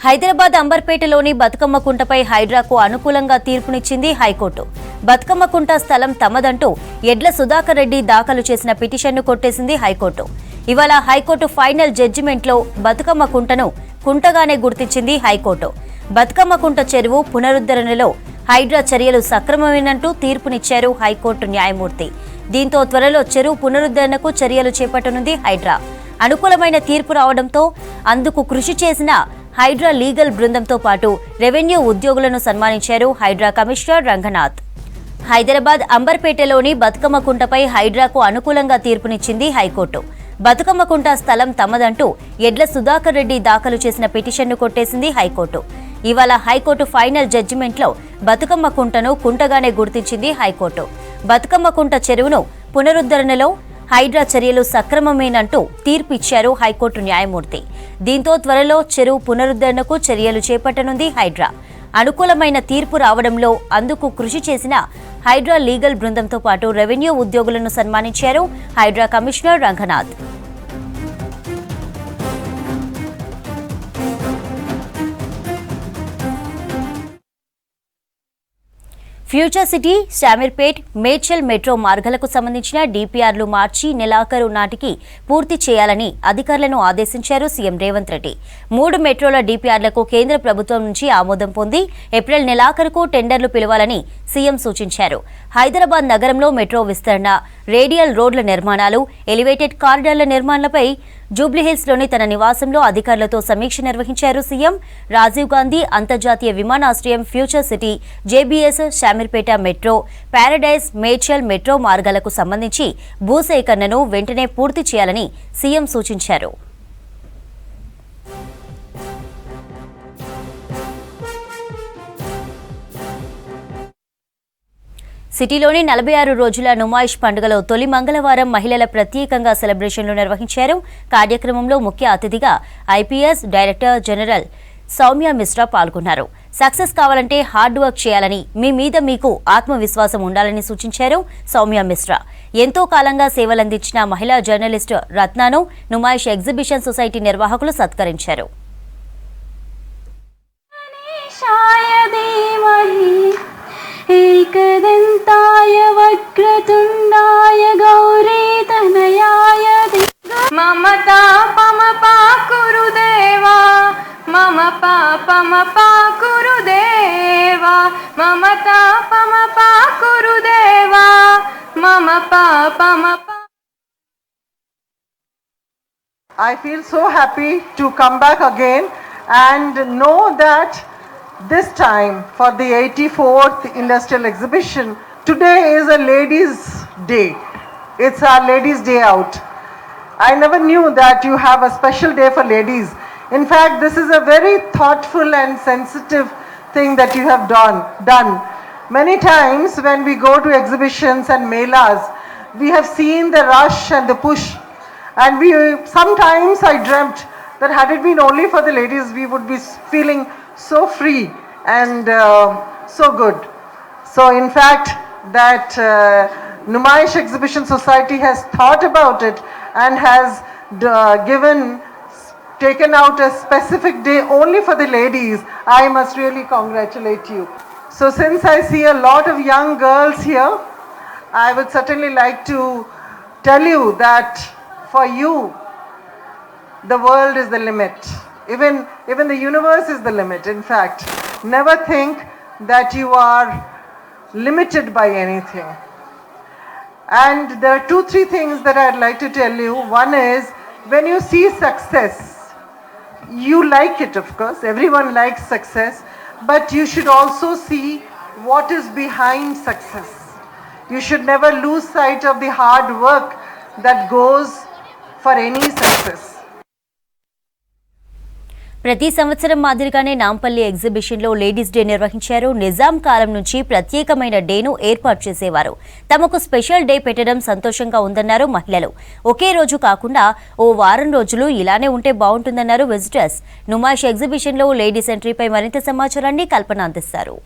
హైదరాబాద్ అంబర్పేటలోని బతుకమ్మ కుంటపై హైడ్రాకు అనుకూలంగా తీర్పునిచ్చింది హైకోర్టు. బతుకమ్మ కుంట స్థలం తమదంటూ ఎడ్ల సుధాకర్ రెడ్డి దాఖలు చేసిన పిటిషన్ను కొట్టేసింది హైకోర్టు. ఇవాళ హైకోర్టు ఫైనల్ జడ్జిమెంట్లో బతుకమ్మ కుంటను కుంటగానే గుర్తించింది హైకోర్టు. బతుకమ్మ కుంట చెరువు పునరుద్ధరణలో హైడ్రా చర్యలు సక్రమమేనంటూ తీర్పునిచ్చారు హైకోర్టు న్యాయమూర్తి. దీంతో త్వరలో చెరువు పునరుద్ధరణకు చర్యలు చేపట్టనుంది హైడ్రా. అనుకూలమైన తీర్పు రావడంతో అందుకు కృషి చేసిన హైడ్రా లీగల్ బృందంతో పాటు రెవెన్యూ ఉద్యోగులను సన్మానించారు హైడ్రా కమిషనర్ రంగనాథ్. హైదరాబాద్ అంబర్పేటలోని బతుకమ్మ కుంటపై హైడ్రాకు అనుకూలంగా తీర్పునిచ్చింది హైకోర్టు. బతుకమ్మ కుంట స్థలం తమదంటూ ఎడ్ల సుధాకర్ రెడ్డి దాఖలు చేసిన పిటిషన్ను కొట్టేసింది హైకోర్టు. ఇవాళ హైకోర్టు ఫైనల్ జడ్జిమెంట్లో బతుకమ్మ కుంటను కుంటగానే గుర్తించింది హైకోర్టు. బతుకమ్మ కుంట చెరువును పునరుద్ధరణలో హైడ్రా చర్యలు సక్రమమేనంటూ తీర్పు ఇచ్చారు హైకోర్టు న్యాయమూర్తి. దీంతో త్వరలో చెరువు పునరుద్ధరణకు చర్యలు చేపట్టనుంది హైడ్రా. అనుకూలమైన తీర్పు రావడంలో అందుకు కృషి చేసిన హైడ్రా లీగల్ బృందంతో పాటు రెవెన్యూ ఉద్యోగులను సన్మానించారు Hydraa commissioner Ranganath. Future city, Shamirpet, Medchal metro మార్గాలకు సంబంధించిన డిపిఆర్లు మార్చి నెలాఖరు నాటికి పూర్తి చేయాలని అధికారులను ఆదేశించారు సీఎం రేవంత్ రెడ్డి. 3 మెట్రోల డిపిఆర్లకు కేంద్ర ప్రభుత్వం నుంచి ఆమోదం పొంది ఏప్రిల్ నెలాఖరుకు టెండర్లు పిలవాలని సీఎం సూచించారు. హైదరాబాద్ నగరంలో మెట్రో విస్తరణ, రేడియల్ రోడ్ల నిర్మాణాలు, ఎలివేటెడ్ కారిడార్ల నిర్మాణాలపై జూబ్లీహిల్స్లోని తన నివాసంలో అధికారులతో సమీక్ష నిర్వహించారు సీఎం. రాజీవ్ గాంధీ అంతర్జాతీయ విమానాశ్రయం, future city, JBS, Shamirpet metro, Paradise, Medchal metro మార్గాలకు సంబంధించి భూసేకరణను వెంటనే పూర్తి చేయాలని సీఎం సూచించారు. సిటీలోని 46 రోజుల నుమాయిష్ పండుగలో తొలి మంగళవారం మహిళల ప్రత్యేకంగా సెలబ్రేషన్లు నిర్వహించారు. కార్యక్రమంలో ముఖ్య అతిథిగా IPS director general Soumya Mishra పాల్గొన్నారు. సక్సెస్ కావాలంటే హార్డ్ వర్క్ చేయాలని, మీ మీద మీకు ఆత్మవిశ్వాసం ఉండాలని సూచించారు సౌమ్య మిశ్రా. ఎంతో కాలంగా సేవలందించిన మహిళా జర్నలిస్టు రత్నాను నుమాయిష్ ఎగ్జిబిషన్ సొసైటీ నిర్వాహకులు సత్కరించారు. एकदन्ताय वक्रतुण्डाय गौरीतनयाय ममता पमपा कुरुदेवा मम पापमपा कुरुदेवा ममता पमपा कुरुदेवा मम पापमपा. I feel so happy to come back again and know that this time for the 84th Industrial Exhibition, today is a ladies' day. It's our ladies' day out. I never knew that you have a special day for ladies. In fact, this is a very thoughtful and sensitive thing that you have done. Many times when we go to exhibitions and melas, we have seen the rush and the push. And sometimes I dreamt that had it been only for the ladies, we would be feeling so free and so good. So in fact that Numaish Exhibition Society has thought about it and has taken out a specific day only for the ladies. I must really congratulate you. So since I see a lot of young girls here, I would certainly like to tell you that for you the world is the limit. Even the universe is the limit. In fact, never think that you are limited by anything. And there are 2-3 things that I'd like to tell you. One is, when you see success, you like it, of course. Everyone likes success. But you should also see what is behind success. You should never lose sight of the hard work that goes for any success. ప్రతి సంవత్సరం మాదిరిగానే నాంపల్లి ఎగ్జిబిషన్లో ladies day నిర్వహించారు. నిజాం కాలం నుంచి ప్రత్యేకమైన డేను ఏర్పాటు చేసేవారు. తమకు స్పెషల్ డే పెట్టడం సంతోషంగా ఉందన్నారు మహిళలు. ఒకే రోజు కాకుండా ఓ వారం రోజులు ఇలానే ఉంటే బాగుంటుందన్నారు విజిటర్స్. నుమాయిష్ ఎగ్జిబిషన్లో లేడీస్ ఎంట్రీపై మరింత సమాచారాన్ని కల్పన అందిస్తారు.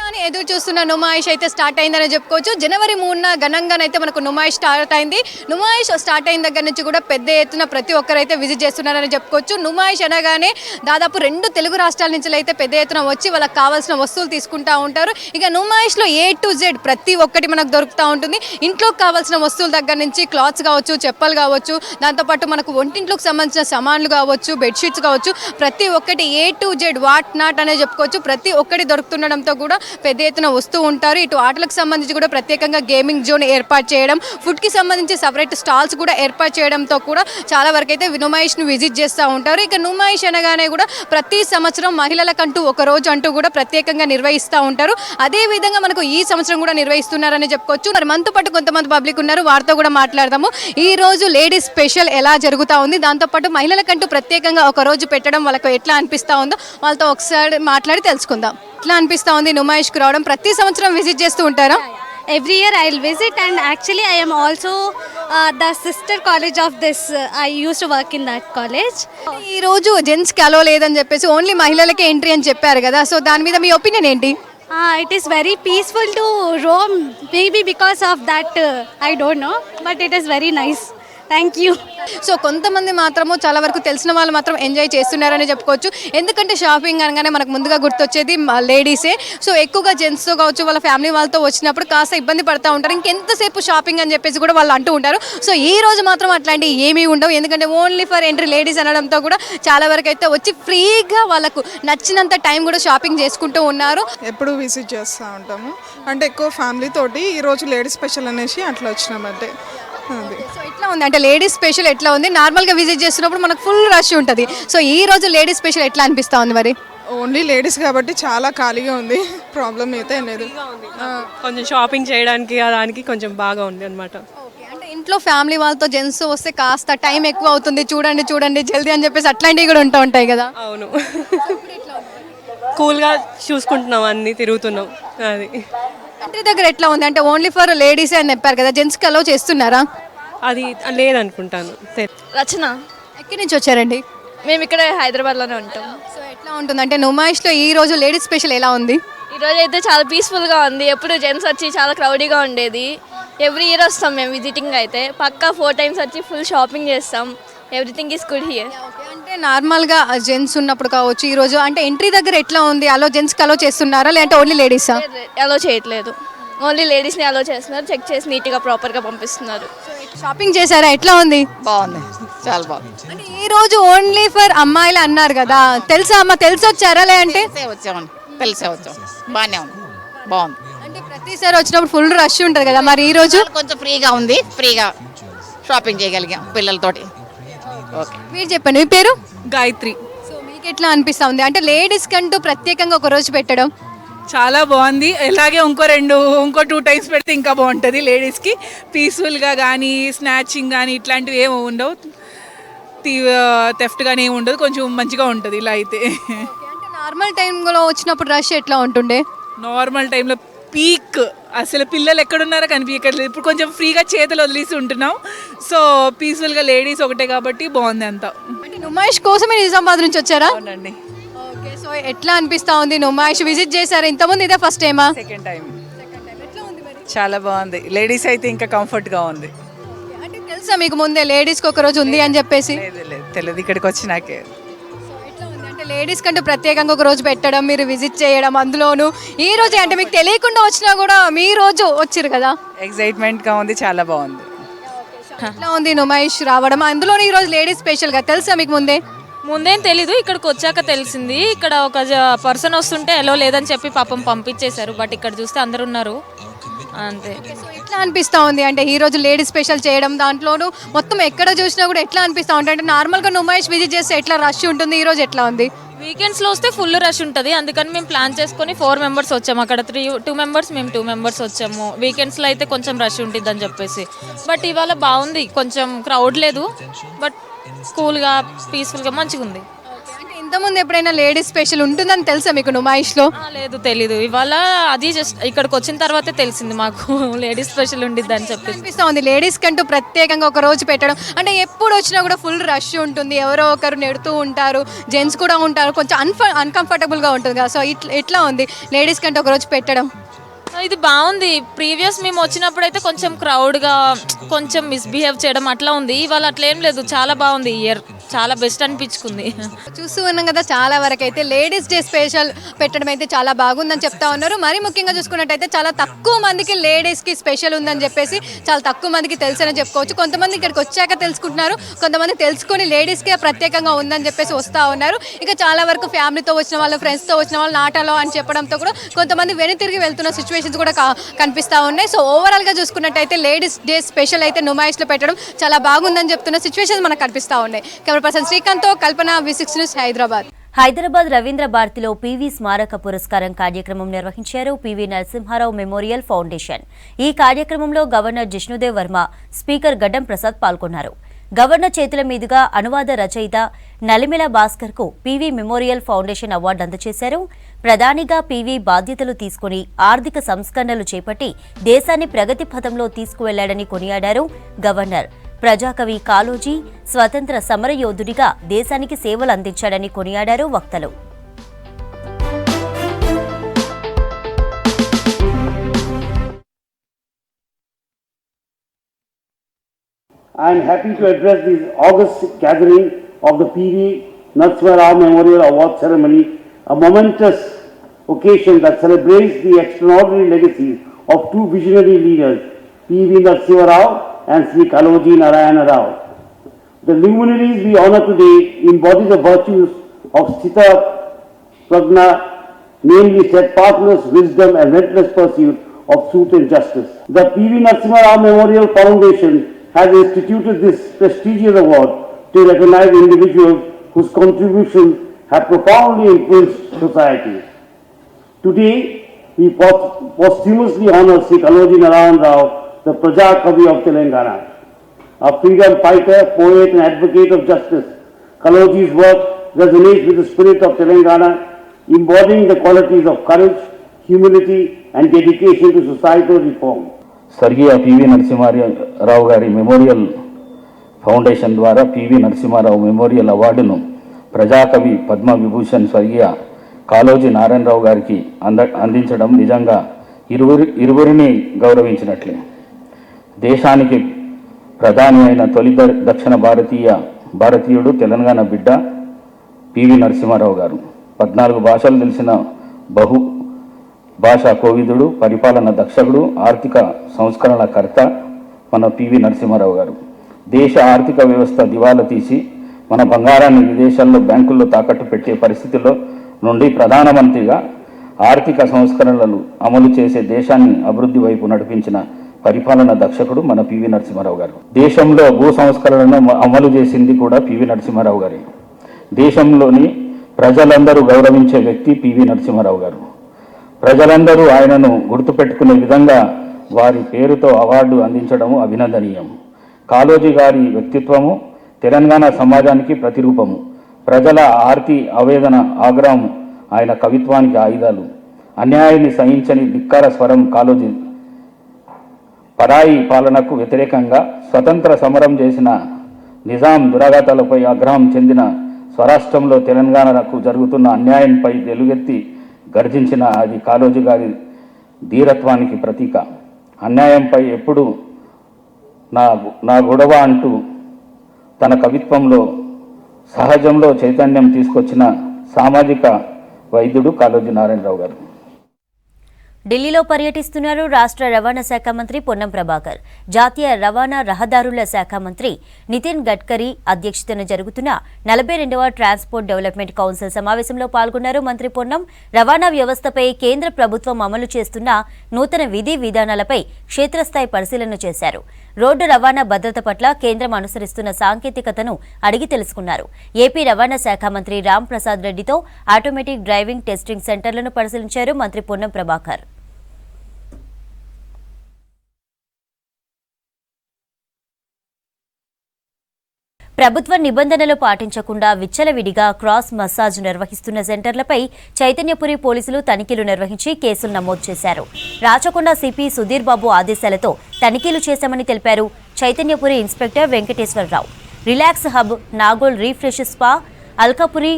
అని ఎదురు చూస్తున్న నుమాయిష్ అయితే స్టార్ట్ అయిందని చెప్పుకోవచ్చు. జనవరి 3న ఘనంగానైతే మనకు నుమాయిష్ స్టార్ట్ అయింది. నుమాయిష్ స్టార్ట్ అయిన దగ్గర నుంచి కూడా పెద్ద ఎత్తున ప్రతి ఒక్కరైతే విజిట్ చేస్తున్నారని చెప్పుకోవచ్చు. నుమాయిష్ అనగానే దాదాపు 2 తెలుగు రాష్ట్రాల నుంచి అయితే పెద్ద ఎత్తున వచ్చి వాళ్ళకి కావాల్సిన వస్తువులు తీసుకుంటూ ఉంటారు. ఇక నుమాయిష్లో A to Z ప్రతి ఒక్కటి మనకు దొరుకుతూ ఉంటుంది. ఇంట్లోకి కావాల్సిన వస్తువుల దగ్గర నుంచి క్లాత్స్ కావచ్చు, చెప్పలు కావచ్చు, దాంతోపాటు మనకు ఒంటింట్లోకి సంబంధించిన సామాన్లు కావచ్చు, బెడ్షీట్స్ కావచ్చు, ప్రతి ఒక్కటి A to Z what not అనే చెప్పుకోవచ్చు. ప్రతి ఒక్కటి దొరుకుతుండడంతో కూడా పెద్ద ఎత్తున వస్తూ ఉంటారు. ఇటు ఆటలకు సంబంధించి కూడా ప్రత్యేకంగా గేమింగ్ జోన్ ఏర్పాటు చేయడం, ఫుడ్కి సంబంధించి సపరేట్ స్టాల్స్ కూడా ఏర్పాటు చేయడంతో కూడా చాలా వరకు అయితే నుమాయిష్ను విజిట్ చేస్తూ ఉంటారు. ఇక నుమాయిష్ అనగానే కూడా ప్రతి సంవత్సరం మహిళలకంటూ ఒక రోజు అంటూ కూడా ప్రత్యేకంగా నిర్వహిస్తూ ఉంటారు. అదే విధంగా మనకు ఈ సంవత్సరం కూడా నిర్వహిస్తున్నారని చెప్పుకోవచ్చు. మరి మనతో పాటు కొంతమంది పబ్లిక్ ఉన్నారు, వారితో కూడా మాట్లాడదాము. ఈ రోజు లేడీస్ స్పెషల్ ఎలా జరుగుతూ ఉంది, దాంతోపాటు మహిళలకంటూ ప్రత్యేకంగా ఒక రోజు పెట్టడం వాళ్ళకు ఎట్లా అనిపిస్తూ ఉందో వాళ్ళతో ఒకసారి మాట్లాడి తెలుసుకుందాం. ఎట్లా అనిపిస్తూ ఉంది నుమాయిష్కి రావడం? ప్రతి సంవత్సరం విజిట్ చేస్తూ ఉంటారా? Every year I'll visit, and actually I am also the sister college of this. I used to work in that college. ఈ రోజు జెంట్స్కి అలో లేదని చెప్పేసి ఓన్లీ మహిళలకే ఎంట్రీ అని చెప్పారు కదా, సో దాని మీద మీ ఒపీనియన్ ఏంటి? It is very peaceful to roam. Maybe because of that, I don't know, but it is very nice. Thank you. So కొంతమంది మాత్రము చాలా వరకు తెలిసిన వాళ్ళు మాత్రం ఎంజాయ్ చేస్తున్నారని చెప్పుకోవచ్చు. ఎందుకంటే షాపింగ్ అనగానే మనకు ముందుగా గుర్తొచ్చేది లేడీసే. సో ఎక్కువగా జెంట్స్తో కావచ్చు, వాళ్ళ ఫ్యామిలీ వాళ్ళతో వచ్చినప్పుడు కాస్త ఇబ్బంది పడుతూ ఉంటారు, ఇంకెంతసేపు షాపింగ్ అని చెప్పేసి కూడా వాళ్ళు అంటూ ఉంటారు. సో ఈ రోజు మాత్రం అట్లాంటివి ఏమీ ఉండవు, ఎందుకంటే ఓన్లీ ఫర్ ఎంట్రీ లేడీస్ అనడంతో కూడా చాలా వరకు అయితే వచ్చి ఫ్రీగా వాళ్ళకు నచ్చినంత టైం కూడా షాపింగ్ చేసుకుంటూ ఉన్నారు. ఎప్పుడు విజిట్ చేస్తూ ఉంటాము, అంటే ఎక్కువ ఫ్యామిలీ తోటి ఈరోజు లేడీస్ స్పెషల్ అనేసి అట్లా వచ్చినామంటే అది. సో ఎట్లా ఉంది అంటే లేడీస్ స్పెషల్ ఎట్లా ఉంది? నార్మల్గా విజిట్ చేస్తున్నప్పుడు మనకు ఫుల్ రష్ ఉంటుంది. సో ఈ రోజు లేడీస్ స్పెషల్ ఎట్లా అనిపిస్తూ ఉంది మరి? ఓన్లీ లేడీస్ కాబట్టి చాలా ఖాళీగా ఉంది, ప్రాబ్లం అయితే ఏం లేదు. కొంచెం షాపింగ్ చేయడానికి దానికి కొంచెం బాగా ఉంది అనమాట. అంటే ఇంట్లో ఫ్యామిలీ వాళ్ళతో జెంట్స్ వస్తే కాస్త టైం ఎక్కువ అవుతుంది, చూడండి చూడండి జల్దీ అని చెప్పేసి అట్లాంటివి కూడా ఉంటూ ఉంటాయి కదా. అవును, కూల్గా చూసుకుంటున్నాం, అన్నీ తిరుగుతున్నాం. అది ఇంటి దగ్గర ఎట్లా ఉంది అంటే ఓన్లీ ఫర్ లేడీస్ అని చెప్పారు కదా, జెంట్స్కి అలో చేస్తున్నారా? అది లేదనుకుంటాను. రచన, ఎక్కడి నుంచి వచ్చారండి? మేము ఇక్కడ హైదరాబాద్లోనే ఉంటాం. సో ఎట్లా ఉంటుంది అంటే నుమాయిష్లో ఈ రోజు లేడీస్ స్పెషల్ ఎలా ఉంది? ఈరోజు అయితే చాలా పీస్ఫుల్గా ఉంది. ఎప్పుడు జెంట్స్ వచ్చి చాలా క్రౌడీగా ఉండేది. ఎవ్రీ ఇయర్ వస్తాం మేము విజిటింగ్ అయితే, పక్కా 4 times వచ్చి ఫుల్ షాపింగ్ చేస్తాం. Everything is good here. అంటే నార్మల్గా జెంట్స్ ఉన్నప్పుడు కావచ్చు, ఈ రోజు అంటే ఎంట్రీ దగ్గర ఎట్లా ఉంది? అలో జెంట్స్కి అలో చేస్తున్నారా లేదంటే ఓన్లీ లేడీసా? అలో చేయట్లేదు, ఓన్లీ లేడీస్ని అలో చేస్తున్నారు. చెక్ చేసి నీట్గా ప్రాపర్గా పంపిస్తున్నారు. షాపింగ్ చేశారా? ఎట్లా ఉంది? బాగుంది, చాలా బాగుంది. అంటే ఈ రోజు ఓన్లీ ఫర్ అమ్మాయిలు అన్నారు కదా, తెలుసా అమ్మ? తెలిసి వచ్చారా లేదంటే? తెలిసే వచ్చాం, బాగానే ఉంది, బాగుంది. అంటే ప్రతిసారి వచ్చినప్పుడు ఫుల్ రష్ ఉంటుంది కదా, మరి ఈ రోజు కొంచెం ఫ్రీగా ఉంది, ఫ్రీగా షాపింగ్ చేయగలిగాం పిల్లలతోటి. ఓకే, మీరు చెప్పండి, మీ పేరు? గాయత్రి. సో మీకు ఎట్లా అనిపిస్తా ఉంది అంటే లేడీస్ కంటూ ప్రత్యేకంగా ఒక రోజు పెట్టడం? చాలా బాగుంది. ఇలాగే ఇంకో 2 times పెడితే ఇంకా బాగుంటుంది. లేడీస్కి పీస్ఫుల్గా కానీ స్నాచింగ్ కానీ ఇట్లాంటివి ఏమి ఉండవు, థెఫ్ట్ కానీ ఏమి ఉండదు, కొంచెం మంచిగా ఉంటుంది ఇలా అయితే. అంటే నార్మల్ టైంలో వచ్చినప్పుడు రష్ ఎట్లా ఉంటుండే? నార్మల్ టైంలో పీక్, అసలు పిల్లలు ఎక్కడున్నారో కనిపించట్లేదు. ఇప్పుడు కొంచెం ఫ్రీగా చేతులు వదిలేసి ఉంటున్నాం. సో పీస్ఫుల్గా లేడీస్ ఒకటే కాబట్టి బాగుంది అంతా. అంటే నుమాయిష్ కోసమే నిజామాబాద్ నుంచి వచ్చారా? అవునండి, ఓకే. సో ఎట్లా అనిపిస్తా ఉంది? నుమాయిష్ విజిట్ చేశారు ఇంతకుముందు, ఇదే ఫస్ట్ టైమా? Second time. చాలా బాగుంది. లేడీస్ అయితే ఇంకా కంఫర్ట్గా ఉంది. అంటే తెలుసా మీకు ముందే లేడీస్కి ఒక రోజు ఉంది అని చెప్పేసి? లేదు తెలియదు, ఇక్కడికి వచ్చినాకే. అంటే లేడీస్ కంటే ప్రత్యేకంగా ఒక రోజు పెట్టడం, మీరు విజిట్ చేయడం, అందులోను ఈ రోజు అంటే మీకు తెలియకుండా వచ్చినా కూడా మీ రోజు వచ్చారు కదా, ఎక్సైట్మెంట్గా ఉంది, చాలా బాగుంది. ఎట్లా ఉంది నుమాయిష్ రావడం? అందులోనూ ఈ రోజు లేడీస్ స్పెషల్గా తెలుసా మీకు ముందే? ముందేం తెలీదు, ఇక్కడికి వచ్చాక తెలిసింది. ఇక్కడ ఒక పర్సన్ వస్తుంటే ఎలో లేదని చెప్పి పాపం పంపించేశారు, బట్ ఇక్కడ చూస్తే అందరు ఉన్నారు అంతే. సో ఎట్లా అనిపిస్తూ ఉంది అంటే ఈ రోజు లేడీస్ స్పెషల్ చేయడం, దాంట్లోనూ మొత్తం ఎక్కడ చూసినా కూడా ఎట్లా అనిపిస్తూ ఉంటుంది? అంటే నార్మల్గా నుమాయిష్ విజిట్ చేస్తే ఎట్లా రష్ ఉంటుంది, ఈ రోజు ఎట్లా ఉంది? వీకెండ్స్లో వస్తే ఫుల్ రష్ ఉంటుంది, అందుకని మేము ప్లాన్ చేసుకొని 4 members వచ్చాము. అక్కడ 2 members, మేము 2 members వచ్చాము. వీకెండ్స్లో అయితే కొంచెం రష్ ఉంటుంది అని చెప్పేసి, బట్ ఇవాళ బాగుంది, కొంచెం క్రౌడ్ లేదు, బట్ కూల్గా పీస్ఫుల్గా మంచిగా ఉంది. అంటే ఇంత ఇంతకుముందు ఎప్పుడైనా లేడీస్ స్పెషల్ ఉంటుందని తెలుసా మీకు నుమాయిష్లో? లేదు, తెలీదు. ఇవాళ అది జస్ట్ ఇక్కడికి వచ్చిన తర్వాతే తెలిసింది మాకు లేడీస్ స్పెషల్ ఉండిద్ది అని చెప్పేసి. అనిపిస్తూ ఉంది లేడీస్ కంటూ ప్రత్యేకంగా ఒక రోజు పెట్టడం అంటే ఎప్పుడు వచ్చినా కూడా ఫుల్ రష్ ఉంటుంది, ఎవరో ఒకరు నెడుతూ ఉంటారు, జెంట్స్ కూడా ఉంటారు, కొంచెం అన్కంఫర్టబుల్గా ఉంటుంది కదా. సో ఎట్లా ఉంది లేడీస్ కంటూ ఒక రోజు పెట్టడం? ఇది బాగుంది. ప్రీవియస్ మేము వచ్చినప్పుడు అయితే కొంచెం క్రౌడ్గా కొంచెం మిస్బిహేవ్ చేయడం అట్లా ఉంది. ఇవాళ అట్లా ఏం లేదు, చాలా బాగుంది. ఇయర్ చాలా బెస్ట్ అనిపించుకుంది. చూస్తూ ఉన్నాం కదా, చాలా వరకు అయితే లేడీస్ డే స్పెషల్ పెట్టడం అయితే చాలా బాగుందని చెప్తా ఉన్నారు. మరి ముఖ్యంగా చూసుకున్నట్టయితే చాలా తక్కువ మందికి లేడీస్కి స్పెషల్ ఉందని చెప్పేసి చాలా తక్కువ మందికి తెలుసని చెప్పుకోవచ్చు. కొంతమంది ఇక్కడికి వచ్చాక తెలుసుకుంటున్నారు, కొంతమంది తెలుసుకొని లేడీస్కే ప్రత్యేకంగా ఉందని చెప్పేసి వస్తూ ఉన్నారు. ఇక చాలా వరకు ఫ్యామిలీతో వచ్చిన వాళ్ళు, ఫ్రెండ్స్తో వచ్చిన వాళ్ళు నాటాలో అని చెప్పడంతో కూడా కొంతమంది వెనుతిరిగి వెళ్తున్న సిచ్యువేషన్స్ కూడా కనిపిస్తూ ఉన్నాయి. సో ఓవరాల్గా చూసుకున్నట్టయితే లేడీస్ డే స్పెషల్ అయితే నుమాయిష్లో పెట్టడం చాలా బాగుందని చెప్తున్న సిచ్యువేషన్స్ మనకు కనిపిస్తూ ఉన్నాయి. కెమెరా శ్రీకాంత్తో కల్పన, V6 న్యూస్, హైదరాబాద్. హైదరాబాద్ రవీంద్ర భారతిలో పివి స్మారక పురస్కారం కార్యక్రమం నిర్వహించారు పివి నరసింహారావు మెమోరియల్ ఫౌండేషన్. ఈ కార్యక్రమంలో గవర్నర్ జిష్ణుదేవ్ వర్మ, స్పీకర్ గడ్డం ప్రసాద్ పాల్గొన్నారు. గవర్నర్ చేతుల మీదుగా అనువాద రచయిత నలిమిల భాస్కర్ కు పివి మెమోరియల్ ఫౌండేషన్ అవార్డు అందజేశారు. ప్రధానిగా పివి బాధ్యతలు తీసుకుని ఆర్థిక సంస్కరణలు చేపట్టి దేశాన్ని ప్రగతి పథంలో తీసుకువెళ్లాడని కొనియాడారు గవర్నర్. ప్రజాకవి కాళోజీ స్వతంత్ర సమరయోధుడిగా దేశానికి సేవలు అందించాడని కొనియాడారు వక్తలు. I am happy to address this August gathering of the PV Narasimha Rao Memorial Award Ceremony, a momentous occasion that celebrates the extraordinary legacy of two visionary leaders, PV Narasimha Rao and Sri Kaloji Narayana Rao. The luminaries we honor today embody the virtues of Sthita Prajna, namely steadfastness, wisdom and relentless pursuit of truth and justice. The PV Narasimha Rao Memorial Foundation has instituted this prestigious award to recognize individuals whose contributions have profoundly influenced society. Today, we posthumously honor Sri Kaloji Narayana Rao, the Praja Kavi of Telangana. A freedom fighter, poet and advocate of justice, Kaloji's work resonates with the spirit of Telangana, embodying the qualities of courage, humility and dedication to societal reform. స్వర్గీయ PV Narasimha Rao గారి memorial foundation ద్వారా PV Narasimha Rao memorial అవార్డును ప్రజాకవి పద్మవిభూషణ్ స్వర్గీయ కాళోజీ నారాయణరావు గారికి అందించడం నిజంగా ఇరువురిని గౌరవించినట్లే. దేశానికి ప్రధాని అయిన తొలి దక్షిణ భారతీయుడు తెలంగాణ బిడ్డ పివి నరసింహారావు గారు. 14 భాషలు తెలిసిన భాషా కోవిదుడు, పరిపాలన దక్షకుడు, ఆర్థిక సంస్కరణకర్త మన పివి నరసింహారావు గారు. దేశ ఆర్థిక వ్యవస్థ దివాలా తీసి మన బంగారాన్ని విదేశాల్లో బ్యాంకుల్లో తాకట్టు పెట్టే పరిస్థితుల్లో నుండి ప్రధానమంత్రిగా ఆర్థిక సంస్కరణలు అమలు చేసే దేశాన్ని అభివృద్ధి వైపు నడిపించిన పరిపాలన దక్షకుడు మన పివి నరసింహారావు గారు. దేశంలో భూ సంస్కరణను అమలు చేసింది కూడా పివి నరసింహారావు గారే. దేశంలోని ప్రజలందరూ గౌరవించే వ్యక్తి పివి నరసింహారావు గారు. ప్రజలందరూ ఆయనను గుర్తుపెట్టుకునే విధంగా వారి పేరుతో అవార్డు అందించడము అభినందనీయం. కాళోజీ గారి వ్యక్తిత్వము తెలంగాణ సమాజానికి ప్రతిరూపము. ప్రజల ఆర్తి, ఆవేదన, ఆగ్రహం ఆయన కవిత్వానికి ఆయుధాలు. అన్యాయాన్ని సహించని ధిక్కార స్వరం కాళోజీ. పరాయి పాలనకు వ్యతిరేకంగా స్వతంత్ర సమరం చేసిన నిజాం దురాఘాతాలపై ఆగ్రహం చెందిన స్వరాష్ట్రంలో తెలంగాణకు జరుగుతున్న అన్యాయంపై వెలుగెత్తి గర్జించిన అది కాళోజీ గారి ధీరత్వానికి ప్రతీక. అన్యాయంపై ఎప్పుడు నా గొడవ అంటూ తన కవిత్వంలో సహజంలో చైతన్యం తీసుకొచ్చిన సామాజిక వైద్యుడు కాళోజీ నారాయణరావు గారు. ఢిల్లీలో పర్యటిస్తున్నారు రాష్ట్ర రవాణా శాఖ మంత్రి పొన్నం ప్రభాకర్. జాతీయ రవాణా రహదారుల శాఖ మంత్రి నితిన్ గడ్కరీ అధ్యక్షతన జరుగుతున్న 42వ ట్రాన్స్పోర్ట్ డెవలప్మెంట్ కౌన్సిల్ సమావేశంలో పాల్గొన్నారు మంత్రి పొన్నం. రవాణా వ్యవస్థపై కేంద్ర ప్రభుత్వం అమలు చేస్తున్న నూతన విధి విధానాలపై క్షేత్రస్థాయి పరిశీలన చేశారు. రోడ్డు రవాణా భద్రత పట్ల కేంద్రం అనుసరిస్తున్న సాంకేతికతను అడిగి తెలుసుకున్నారు. ఏపీ రవాణా శాఖ మంత్రి రామ్ ప్రసాద్ రెడ్డితో ఆటోమేటిక్ డ్రైవింగ్ టెస్టింగ్ సెంటర్లను పరిశీలించారు మంత్రి పొన్నం ప్రభాకర్. ప్రభుత్వ నిబంధనలు పాటించకుండా విచ్చలవిడిగా క్రాస్ మసాజ్ నిర్వహిస్తున్న సెంటర్లపై చైతన్యపురి పోలీసులు తనిఖీలు నిర్వహించి కేసులు నమోదు చేశారు. రాచకొండ సిపి సుధీర్ బాబు ఆదేశాలతో తనిఖీలు చేశామని తెలిపారు Chaitanyapuri inspector Venkateswararao. Relax hub, Nagole refresh spa, Alkapuri,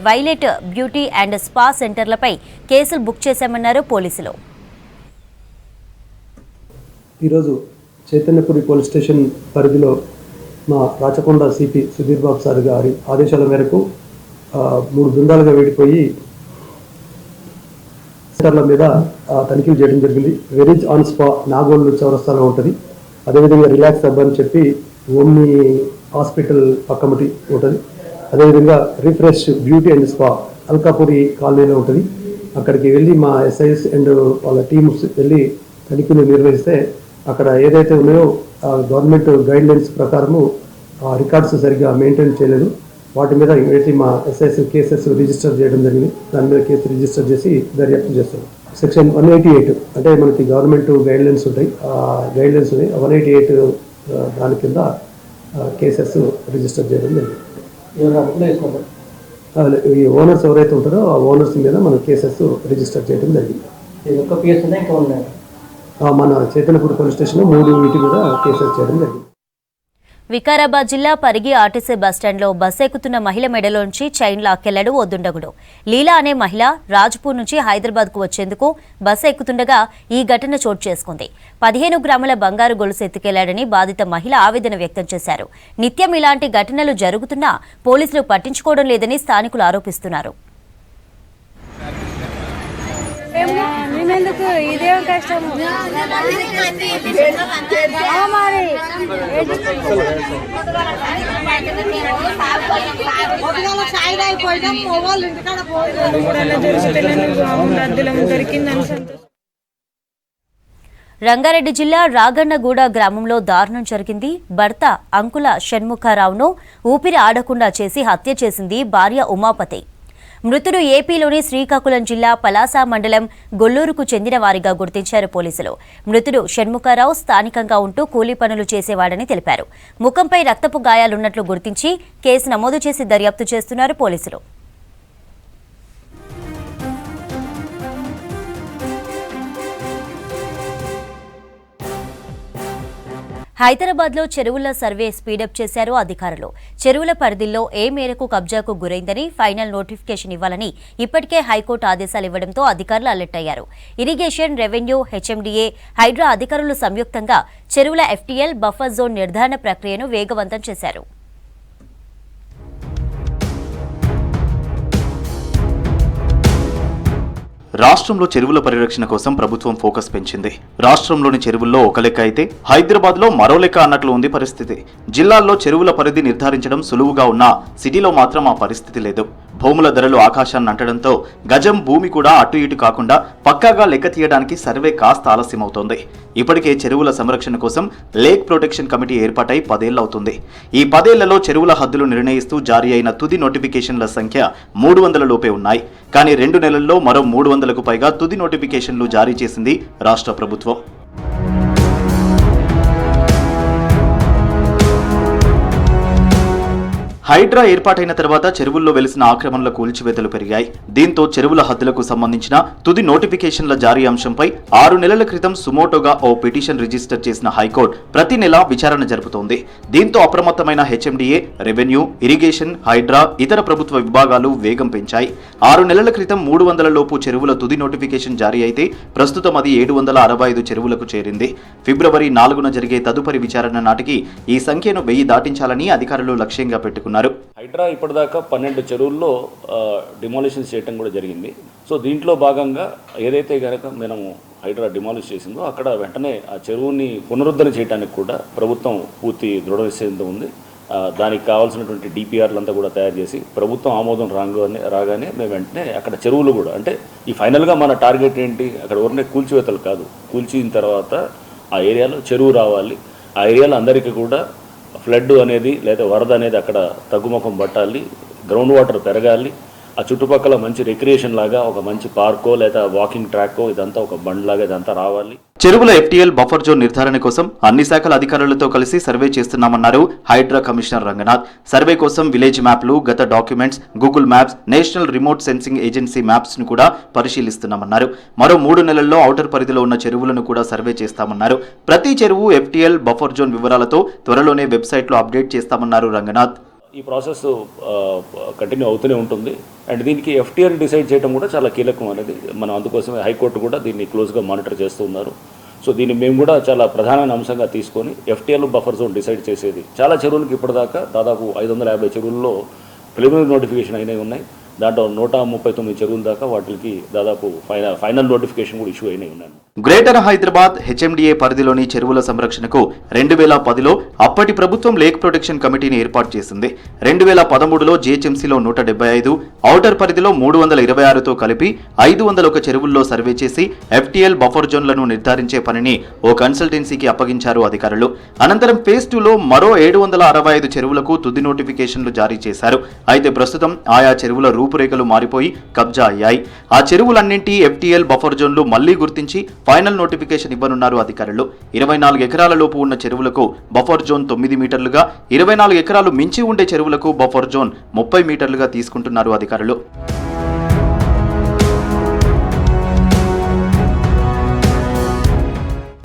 violet beauty and spa సెంటర్లపై కేసులు బుక్ చేశామన్నారు పోలీసులు. ఈరోజు చైతన్యపురి పోలీస్ స్టేషన్ పరిధిలో మా రాచకొండ సిపి సుధీర్ బాబు సార్ గారి ఆదేశాల మేరకు 3 బృందాలుగా విడిపోయి సెంటర్ల మీద తనిఖీలు చేయడం జరిగింది. వెరిజ్ ఆన్ స్పా నాగోల్ చౌరస్తాలో ఉంటుంది. అదేవిధంగా రిలాక్స్ హబ్ అని చెప్పి ఓమ్ని హాస్పిటల్ పక్కమటి ఉంటుంది. అదేవిధంగా refresh beauty and spa Alkapuri కాలనీలో ఉంటుంది. అక్కడికి వెళ్ళి మా ఎస్ఐఎస్ అండ్ వాళ్ళ టీమ్స్ వెళ్ళి తనిఖీలు నిర్వహిస్తే అక్కడ ఏదైతే ఉన్నాయో గవర్నమెంట్ గైడ్ లైన్స్ ప్రకారము రికార్డ్స్ సరిగ్గా మెయింటైన్ చేయలేదు. వాటి మీద ఇమీడియట్లీ మా ఎస్ఐఎస్ కేసెస్ రిజిస్టర్ చేయడం జరిగింది. దాని మీద కేసు రిజిస్టర్ చేసి దర్యాప్తు చేస్తాం. సెక్షన్ 188 అంటే మనకి గవర్నమెంట్ గైడ్ లైన్స్ ఉంటాయి, గైడ్ లైన్స్ ఉన్నాయి. 188 దాని కింద కేసెస్ రిజిస్టర్ చేయడం జరిగింది. ఈ ఓనర్స్ ఎవరైతే ఉంటారో ఆ ఓనర్స్ మీద మనం కేసెస్ రిజిస్టర్ చేయడం జరిగింది. మన చైతన్యపురి పోలీస్ స్టేషన్లో 3 వీటి మీద కేసెస్ చేయడం జరిగింది. వికారాబాద్ జిల్లా పరిగి ఆర్టీసీ బస్టాండ్లో బస్సు ఎక్కుతున్న మహిళ మెడలోంచి చైన్ లాక్కెళ్లాడు ఓ దుండగుడు. లీలా అనే మహిళ రాజ్పూర్ నుంచి హైదరాబాద్కు వచ్చేందుకు బస్సు ఎక్కుతుండగా ఈ ఘటన చోటు చేసుకుంది. 15 గ్రాముల బంగారు గొలుసు ఎత్తుకెళ్లాడని బాధిత మహిళ ఆవేదన వ్యక్తం చేశారు. నిత్యం ఇలాంటి ఘటనలు జరుగుతున్నా పోలీసులు పట్టించుకోవడం లేదని స్థానికులు ఆరోపిస్తున్నారు. ఇదే కష్టము రంగారెడ్డి జిల్లా రాగన్నగూడ గ్రామంలో దారుణం జరిగింది. భర్త అంకుల షణ్ముఖరావును ఊపిరి ఆడకుండా చేసి హత్య చేసింది భార్య ఉమాపతి. మృతుడు ఏపీలోని శ్రీకాకుళం జిల్లా పలాస మండలం గొల్లూరుకు చెందిన వారిగా గుర్తించారు పోలీసులు. మృతుడు షణ్ముఖరావు స్థానికంగా ఉంటూ కూలీ పనులు చేసేవాడని తెలిపారు. ముఖంపై రక్తపు గాయాలున్నట్లు గుర్తించి కేసు నమోదు చేసి దర్యాప్తు చేస్తున్నారు పోలీసులు. హైదరాబాద్లో చెరువుల సర్వే స్పీడప్ చేశారు అధికారులు. చెరువుల పరిధిలో ఏ మేరకు కబ్జాకు గురైందని ఫైనల్ నోటిఫికేషన్ ఇవ్వాలని ఇప్పటికే హైకోర్టు ఆదేశాలు ఇవ్వడంతో అధికారులు అలర్ట్ అయ్యారు. ఇరిగేషన్, రెవెన్యూ, హెచ్ఎండిఏ, హైడ్రా అధికారులు సంయుక్తంగా చెరువుల ఎఫ్టీఎల్, బఫర్ జోన్ నిర్ధారణ ప్రక్రియను వేగవంతం చేశారు. రాష్ట్రంలో చెరువుల పరిరక్షణ కోసం ప్రభుత్వం ఫోకస్ పెంచింది. రాష్ట్రంలోని చెరువుల్లో ఒక లెక్క అయితే హైదరాబాద్లో మరో లెక్క అన్నట్లు ఉంది పరిస్థితి. జిల్లాల్లో చెరువుల పరిధి నిర్ధారించడం సులువుగా ఉన్నా సిటీలో మాత్రం ఆ పరిస్థితి లేదు. భూముల ధరలు ఆకాశాన్ని అంటడంతో గజం భూమి కూడా అటు ఇటు కాకుండా పక్కాగా లెక్క తీయడానికి సర్వే కాస్త ఆలస్యమవుతోంది. ఇప్పటికే చెరువుల సంరక్షణ కోసం లేక్ ప్రొటెక్షన్ కమిటీ ఏర్పాటై 10 ఏళ్లవుతుంది. ఈ 10 ఏళ్లలో చెరువుల హద్దులు నిర్ణయిస్తూ జారీ అయిన తుది నోటిఫికేషన్ల సంఖ్య 300 లోపే ఉన్నాయి. కానీ 2 నెలల్లో మరో 300కు పైగా తుది నోటిఫికేషన్లు జారీ చేసింది రాష్ట్ర ప్రభుత్వం. హైడ్రా ఏర్పాటైన తర్వాత చెరువుల్లో వెలిసిన ఆక్రమణల కూల్చివేతలు పెరిగాయి. దీంతో చెరువుల హద్దులకు సంబంధించిన తుది నోటిఫికేషన్ల జారీ అంశంపై 6 నెలల క్రితం సుమోటోగా ఓ పిటిషన్ రిజిస్టర్ చేసిన హైకోర్టు ప్రతి నెల విచారణ జరుపుతోంది. దీంతో అప్రమత్తమైన హెచ్ఎండిఏ, రెవెన్యూ, ఇరిగేషన్, హైడ్రా, ఇతర ప్రభుత్వ విభాగాలు వేగం పెంచాయి. 6 నెలల క్రితం 300 లోపు చెరువుల తుది నోటిఫికేషన్ జారీ అయితే ప్రస్తుతం అది 765 చెరువులకు చేరింది. ఫిబ్రవరి 4న జరిగే తదుపరి విచారణ నాటికి ఈ సంఖ్యను 1000 దాటించాలని అధికారులు లక్ష్యంగా పెట్టుకున్నారు. హైడ్రా ఇప్పటిదాకా 12 చెరువుల్లో డిమాలిషన్ చేయడం కూడా జరిగింది. సో దీంట్లో భాగంగా ఏదైతే కనుక మనము హైడ్రా డిమాలిష్ చేసిందో అక్కడ వెంటనే ఆ చెరువుని పునరుద్ధరణ చేయడానికి కూడా ప్రభుత్వం పూర్తి దృఢ నిశ్చయంతో ఉంది. దానికి కావాల్సినటువంటి డిపిఆర్లంతా కూడా తయారు చేసి ప్రభుత్వం ఆమోదం రాగానే మేము వెంటనే అక్కడ చెరువులు కూడా అంటే ఈ ఫైనల్గా మన టార్గెట్ ఏంటి, అక్కడ ఊరినే కూల్చివేతలు కాదు, కూల్చిన తర్వాత ఆ ఏరియాలో చెరువు రావాలి, ఆ ఏరియాలో అందరికీ కూడా ఫ్లడ్ అనేది లేదా వరద అనేది అక్కడ తగ్గుముఖం పట్టాలి, గ్రౌండ్ వాటర్ పెరగాలి, ఆ చుట్టుపక్కల మంచి రిక్రియేషన్ లాగా ఒక మంచి పార్కో లేదా వాకింగ్ ట్రాక్కో ఇదంతా ఒక బండ్ లాగా ఇదంతా రావాలి. చెరువుల FTL బఫర్ జోన్ నిర్ధారణ కోసం అన్ని శాఖల అధికారులతో కలిసి సర్వే చేస్తున్నామన్నారు హైడ్రా కమిషనర్ రంగనాథ్. సర్వే కోసం విలేజ్ మ్యాప్లు, గత documents, Google maps, national remote sensing agency maps ను కూడా పరిశీలిస్తున్నామన్నారు. మరో 3 నెలల్లో ఔటర్ పరిధిలో ఉన్న చెరువులను కూడా సర్వే చేస్తామన్నారు. ప్రతి చెరువు FTL బఫర్ జోన్ వివరాలతో త్వరలోనే వెబ్సైట్లో అప్డేట్ చేస్తామన్నారు రంగనాథ్. ఈ ప్రాసెస్ కంటిన్యూ అవుతూనే ఉంటుంది. అండ్ దీనికి FTL డిసైడ్ చేయడం కూడా చాలా కీలకం అనేది మనం అందుకోసమే హైకోర్టు కూడా దీన్ని క్లోజ్గా మానిటర్ చేస్తూ ఉన్నారు. సో దీన్ని మేము కూడా చాలా ప్రధానమైన అంశంగా తీసుకొని FTL బఫర్ జోన్ డిసైడ్ చేసేది. చాలా చెరువులకు ఇప్పటిదాకా దాదాపు 550 చెరువుల్లో ప్రిలిమినరీ నోటిఫికేషన్ అయినవి ఉన్నాయి. దాంట్లో 139 చెరువుల దాకా వాటికి దాదాపు ఫైనల్ నోటిఫికేషన్ కూడా ఇష్యూ అయినవి ఉన్నాయి. గ్రేటర్ హైదరాబాద్ HMDA పరిధిలోని చెరువుల సంరక్షణకు 2010లో అప్పటి ప్రభుత్వం లేక్ ప్రొటెక్షన్ కమిటీని ఏర్పాటు చేసింది. 2013లో GHMCలో 175, ఔటర్ పరిధిలో 326తో కలిపి 501 చెరువుల్లో సర్వే చేసి FTL బఫర్ జోన్లను నిర్ధారించే పనిని ఓ కన్సల్టెన్సీకి అప్పగించారు అధికారులు. అనంతరం ఫేజ్ 2లో మరో 765 చెరువులకు తుది నోటిఫికేషన్లు జారీ చేశారు. అయితే ప్రస్తుతం ఆయా చెరువుల రూపురేఖలు మారిపోయి కబ్జా అయ్యాయి. ఆ చెరువులన్నింటి FTL బఫర్ జోన్లు మళ్లీ గుర్తించి ఫైనల్ నోటిఫికేషన్ ఇవ్వనున్నారు అధికారులు. 24 ఎకరాల లోపు ఉన్న చెరువులకు బఫర్ జోన్ 9 మీటర్లుగా, 24 ఎకరాలు మించి ఉండే చెరువులకు బఫర్ జోన్ 30 మీటర్లుగా తీసుకుంటున్నారు అధికారులు.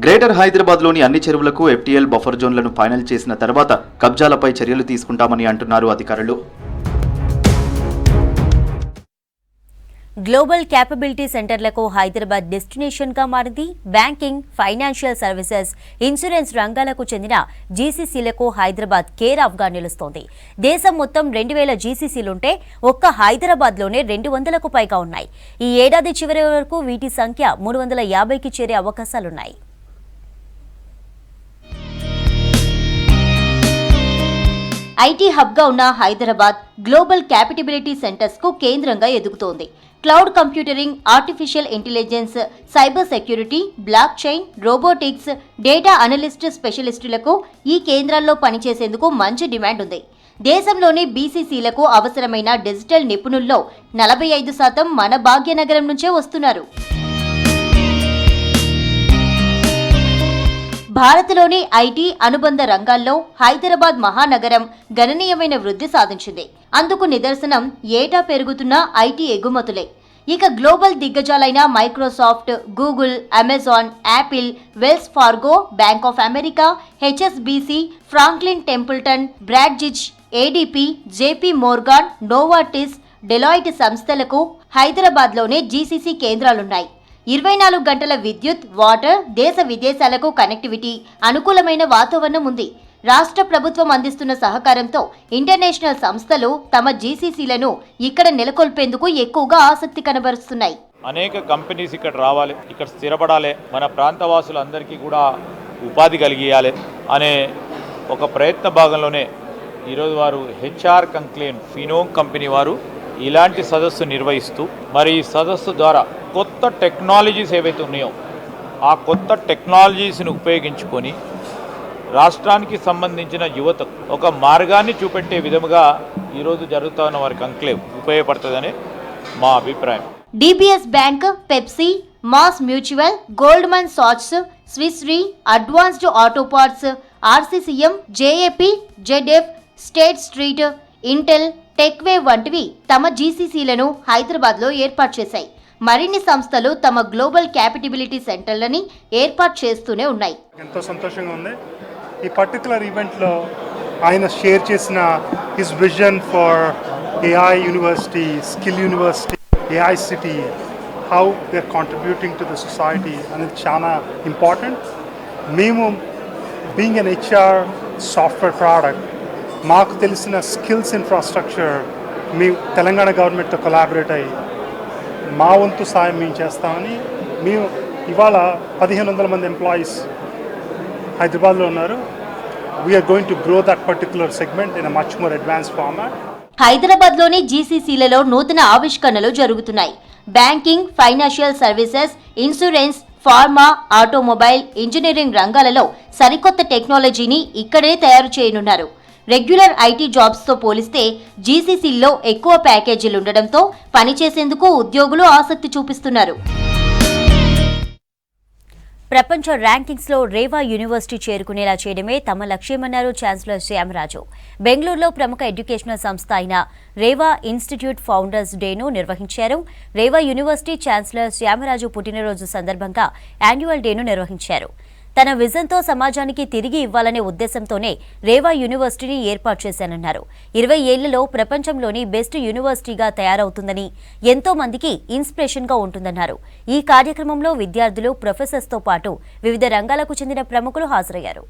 గ్రేటర్ హైదరాబాద్లోని అన్ని చెరువులకు FTL బఫర్ జోన్లను ఫైనల్ చేసిన తర్వాత కబ్జాలపై చర్యలు తీసుకుంటామని అంటున్నారు అధికారులు. గ్లోబల్ క్యాపబిలిటీ సెంటర్లకు హైదరాబాద్ డెస్టినేషన్గా మారింది. బ్యాంకింగ్, ఫైనాన్షియల్ సర్వీసెస్, ఇన్సూరెన్స్ రంగాలకు చెందిన జీసీసీలకు హైదరాబాద్ కేర్ ఆఫ్గా నిలుస్తోంది. దేశం మొత్తం 2000 జీసీసీలుంటే ఒక్క హైదరాబాద్లోనే 200కు పైగా ఉన్నాయి. ఈ ఏడాది చివరి వరకు వీటి సంఖ్య 350కి చేరే అవకాశాలున్నాయి. ఐటీ హబ్గా ఉన్న హైదరాబాద్ గ్లోబల్ క్యాపబిలిటీ సెంటర్స్కు కేంద్రంగా ఎదుగుతోంది. Cloud computing, artificial intelligence, cyber security, block chain, robotics, data analyst స్పెషలిస్టులకు ఈ కేంద్రాల్లో పనిచేసేందుకు మంచి డిమాండ్ ఉంది. దేశంలోని బీసీసీలకు అవసరమైన డిజిటల్ నిపుణుల్లో 45% మన భాగ్యనగరం నుంచే వస్తున్నారు. భారత్లోని ఐటీ అనుబంధ రంగాల్లో హైదరాబాద్ మహానగరం గణనీయమైన వృద్ధి సాధించింది. అందుకు నిదర్శనం ఏటా పెరుగుతున్న ఐటీ ఎగుమతులే. ఇక గ్లోబల్ దిగ్గజాలైన Microsoft, Google, Amazon, Apple, Wells Fargo, bank of America, HSBC, Franklin Templeton, Broadridge, ADP, JP Morgan, Novartis, Deloitte సంస్థలకు హైదరాబాద్లోనే జీసీసీ కేంద్రాలున్నాయి. 24 గంటల విద్యుత్, వాటర్, దేశ విదేశాలకు కనెక్టివిటీ, అనుకూలమైన వాతావరణం ఉంది. రాష్ట్ర ప్రభుత్వం అందిస్తున్న సహకారంతో ఇంటర్నేషనల్ సంస్థలు తమ జీసీసీలను ఇక్కడ నెలకొల్పేందుకు ఎక్కువగా ఆసక్తి కనబరుస్తున్నాయి. అనేక కంపెనీస్ ఇక్కడ రావాలి, ఇక్కడ స్థిరపడాలి, మన ప్రాంతవాసులందరికీ కూడా ఉపాధి కలిగియాలి అనే ఒక ప్రయత్న భాగంలోనే ఈరోజు వారు HR కంక్లేవ్ ఫినోమ్ కంపెనీ వారు ఇలాంటి సదస్సు నిర్వహిస్తూ మరి ఈ సదస్సు ద్వారా కొత్త టెక్నాలజీస్ ఏవైతే ఉన్నాయో ఆ కొత్త టెక్నాలజీస్ని ఉపయోగించుకొని రాష్ట్రానికి సంబంధించిన యువతకు ఒక మార్గాన్ని చూపెట్టే విధముగా ఈరోజు జరుగుతున్న వారి కంక్లేవ్ ఉపయోగపడుతుందని మా అభిప్రాయం. DBS bank, Pepsi, MassMutual, Goldman Sachs, Swiss Re, Advanced Auto Parts, RCCM, JAP, ZF, State Street, Intel, Techwave వంటివి తమ జీసీసీలను హైదరాబాద్లో ఏర్పాటు చేశాయి. మరిన్ని సంస్థలు తమ గ్లోబల్ క్యాపబిలిటీ సెంటర్లని ఏర్పాటు చేస్తూనే ఉన్నాయి. ఎంతో సంతోషంగా ఉంది. ఈ పర్టికులర్ ఈవెంట్లో ఆయన షేర్ చేసిన his vision for AI university, skill university, AI city, how they are contributing to the society అనేది చాలా ఇంపార్టెంట్. మేము being an HR software product, మాకు తెలిసిన స్కిల్స్ ఇన్ఫ్రాస్ట్రక్చర్ మీ తెలంగాణ గవర్నమెంట్తో కొలాబరేట్ అయ్యి మా వంతు సాయం మేము చేస్తామని మేము ఇవాళ 1500 మంది ఎంప్లాయీస్ హైదరాబాద్లో ఉన్నారు. We are going to grow that particular segment in a much more advanced format. హైదరాబాద్లోని జీసీసీలలో నూతన ఆవిష్కరణలు జరుగుతున్నాయి. Banking, financial services, insurance, pharma, automobile, engineering రంగాలలో సరికొత్త టెక్నాలజీని ఇక్కడే తయారు చేయనున్నారు. రెగ్యులర్ ఐటీ జాబ్స్తో పోలిస్తే జీసీసీల్లో ఎక్కువ ప్యాకేజీలుండడంతో పనిచేసేందుకు ఉద్యోగులు ఆసక్తి చూపిస్తున్నారు. ప్రపంచ ర్యాంకింగ్స్లో రేవా యూనివర్సిటీ చేరుకునేలా చేయడమే తమ లక్ష్యమన్నారు ఛాన్సలర్ శ్యామరాజు. బెంగళూరులో ప్రముఖ ఎడ్యుకేషనల్ సంస్థ అయిన రేవా ఇన్స్టిట్యూట్ ఫౌండర్స్ డేను నిర్వహించారు. రేవా యూనివర్సిటీ ఛాన్సలర్ శ్యామరాజు పుట్టినరోజు సందర్భంగా యాన్యువల్ డేను నిర్వహించారు. తన విజన్తో సమాజానికి తిరిగి ఇవ్వాలనే ఉద్దేశంతోనే రేవా యూనివర్సిటీని ఏర్పాటు చేశానన్నారు. 20 ఏళ్లలో ప్రపంచంలోని బెస్ట్ యూనివర్సిటీగా తయారవుతుందని, ఎంతో మందికి ఇన్స్పిరేషన్గా ఉంటుందన్నారు. ఈ కార్యక్రమంలో విద్యార్థులు, ప్రొఫెసర్స్తో పాటు వివిధ రంగాలకు చెందిన ప్రముఖులు హాజరయ్యారు.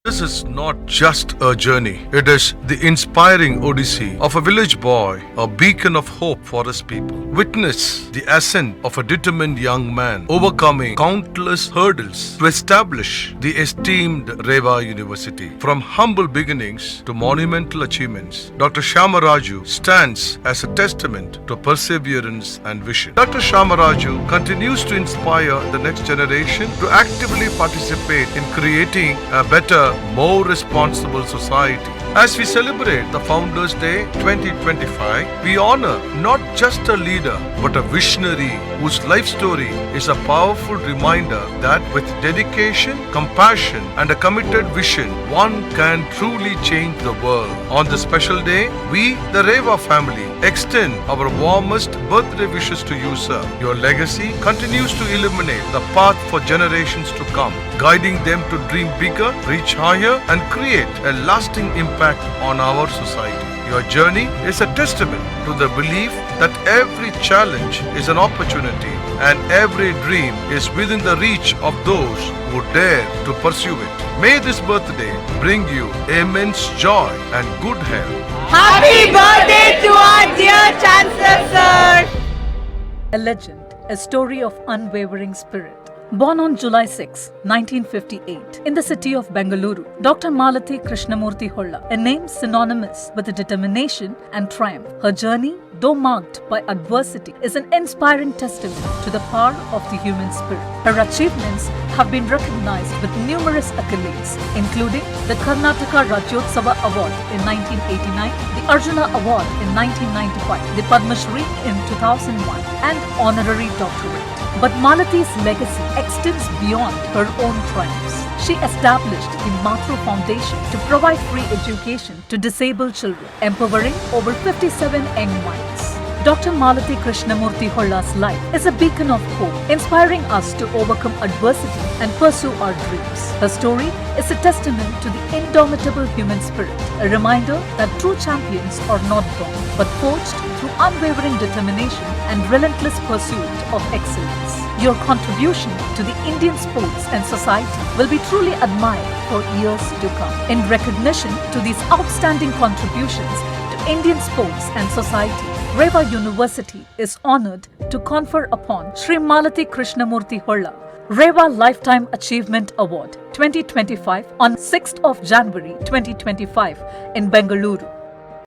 This is not just a journey. It is the inspiring odyssey of a village boy, a beacon of hope for his people. Witness the ascent of a determined young man, overcoming countless hurdles to establish the esteemed Reva University. From humble beginnings to monumental achievements, Dr. Syamaraju stands as a testament to perseverance and vision. Dr. Syamaraju continues to inspire the next generation to actively participate in creating a better, more responsible society. As we celebrate the Founders Day 2025, we honor not just a leader, but a visionary whose life story is a powerful reminder that with dedication, compassion, and a committed vision, one can truly change the world. On this special day, we, the Reva family, extend our warmest birthday wishes to you, sir. Your legacy continues to illuminate the path for generations to come, guiding them to dream bigger, reach higher, and create a lasting impact on our society. Your journey is a testament to the belief that every challenge is an opportunity and every dream is within the reach of those who dare to pursue it. May this birthday bring you immense joy and good health. Happy birthday to our dear Chancellor, sir! A legend, a story of unwavering spirit. Born on July 6, 1958, in the city of Bengaluru, Dr. Malati Krishnamurthy Holla, a name synonymous with determination and triumph. Her journey, though marked by adversity, is an inspiring testament to the power of the human spirit. Her achievements have been recognized with numerous accolades, including the Karnataka Rajyotsava Award in 1989, the Arjuna Award in 1995, the Padma Shri in 2001, and honorary doctorate. But Malati's legacy extends beyond her own triumphs. She established the Matru Foundation to provide free education to disabled children, empowering over 57 young minds. Dr. Malati Krishnamurthy Holla's life is a beacon of hope, inspiring us to overcome adversity and pursue our dreams. Her story is a testament to the indomitable human spirit, a reminder that true champions are not born, but forged through unwavering determination and relentless pursuit of excellence. Your contribution to the Indian sports and society will be truly admired for years to come. In recognition to these outstanding contributions to Indian sports and society, Reva University is honoured to confer upon Shri Malati Krishnamurthy Holla Reva Lifetime Achievement Award 2025 on 6th of January 2025 in Bengaluru.